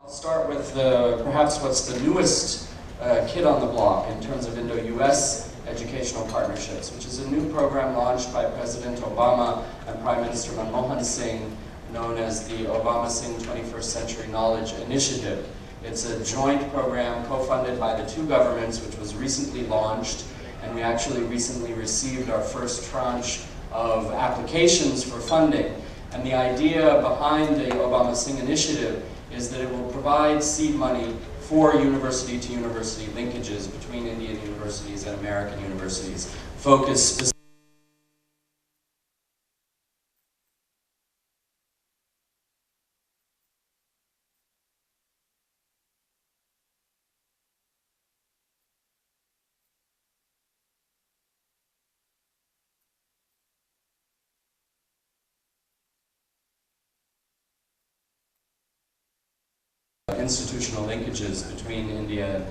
I'll start with perhaps what's the newest kid on the block in terms of Indo-US educational partnerships, which is a new program launched by President Obama and Prime Minister Manmohan Singh, known as the Obama-Singh 21st Century Knowledge Initiative. It's a joint program co-funded by the two governments, which was recently launched, and we actually recently received our first tranche of applications for funding. And the idea behind the Obama-Singh initiative is that it will provide seed money for university-to-university linkages between Indian universities and American universities, focused specifically institutional linkages between India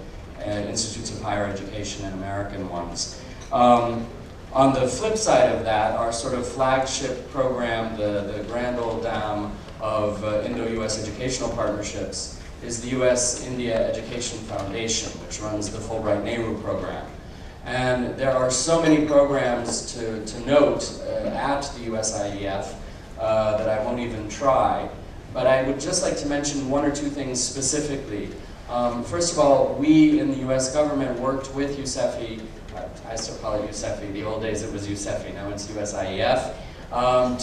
institutes of higher education and American ones. On the flip side of that, our sort of flagship program, the grand old dam of Indo-US educational partnerships, is the US-India Education Foundation, which runs the Fulbright Nehru program. And there are so many programs to note at the USIEF that I won't even try. But I would just like to mention one or two things specifically. First of all, we in the US government worked with USEFI, I still call it USEFI, the old days it was USEFI, now it's USIEF,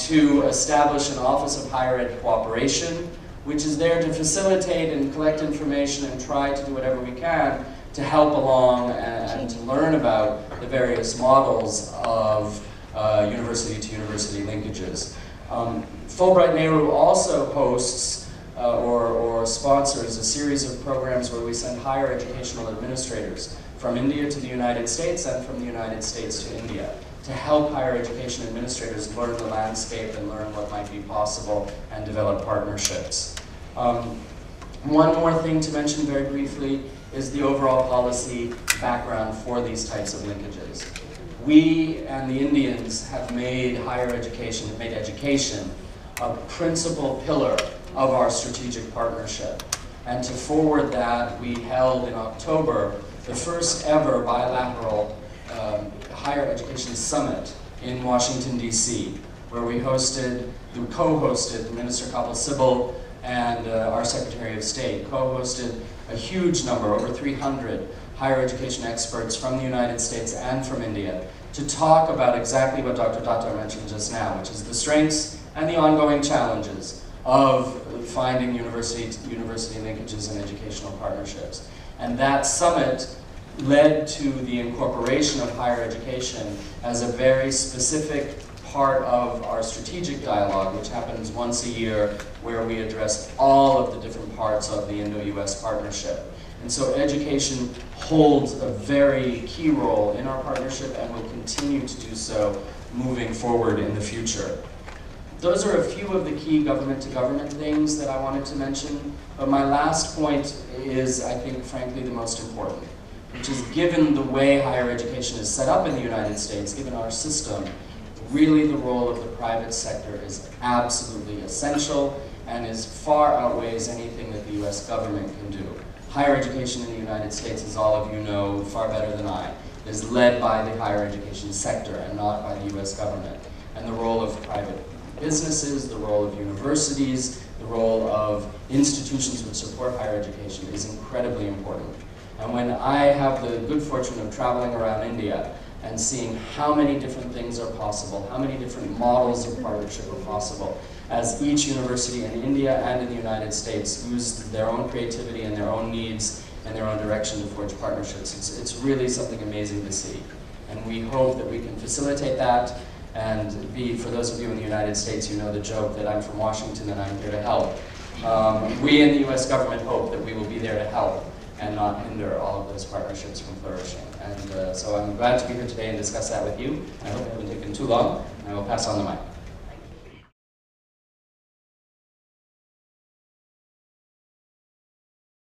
to establish an Office of Higher Ed Cooperation, which is there to facilitate and collect information and try to do whatever we can to help along and to learn about the various models of university-to-university linkages. Fulbright Nehru also hosts or sponsors a series of programs where we send higher educational administrators from India to the United States and from the United States to India to help higher education administrators learn the landscape and learn what might be possible and develop partnerships. One more thing to mention very briefly is the overall policy background for these types of linkages. We and the Indians have made higher education, have made education a principal pillar of our strategic partnership. And to forward that, we held in October the first ever bilateral higher education summit in Washington, D.C., where we co-hosted Minister Kapil Sibal and our Secretary of State, co-hosted a huge number, over 300 higher education experts from the United States and from India to talk about exactly what Dr. Datta mentioned just now, which is the strengths and the ongoing challenges of finding university-to-university linkages and educational partnerships. And that summit led to the incorporation of higher education as a very specific part of our strategic dialogue, which happens once a year, where we address all of the different parts of the Indo-US partnership. And so education holds a very key role in our partnership and will continue to do so moving forward in the future. Those are a few of the key government-to-government things that I wanted to mention, but my last point is, I think, frankly, the most important, which is given the way higher education is set up in the United States, given our system, really the role of the private sector is absolutely essential and far outweighs anything that the US government can do. Higher education in the United States, as all of you know far better than I, is led by the higher education sector and not by the US government. And the role of private businesses, the role of universities, the role of institutions which support higher education is incredibly important. And when I have the good fortune of traveling around India and seeing how many different things are possible, how many different models of partnership are possible, as each university in India and in the United States use their own creativity and their own needs and their own direction to forge partnerships, it's really something amazing to see. And we hope that we can facilitate that. And for those of you in the United States, you know the joke that I'm from Washington and I'm here to help. We in the US government hope that we will be there to help and not hinder all of those partnerships from flourishing. And so I'm glad to be here today and discuss that with you. I hope I haven't taken too long, and I will pass on the mic.